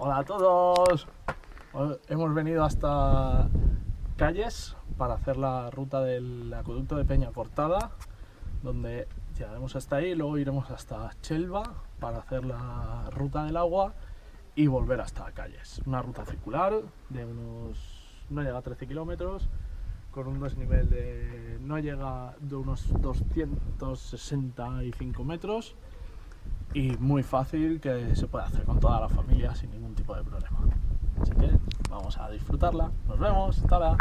Hola a todos. Hemos venido hasta Calles para hacer la ruta del acueducto de Peña Cortada, donde llegaremos hasta ahí, luego iremos hasta Chelva para hacer la ruta del agua y volver hasta Calles. Una ruta circular de no llega a 13 kilómetros, con un desnivel no llega de unos 265 metros y muy fácil, que se puede hacer con toda la familia sin ningún tipo de problema. Así que vamos a disfrutarla. Nos vemos, hasta ahora.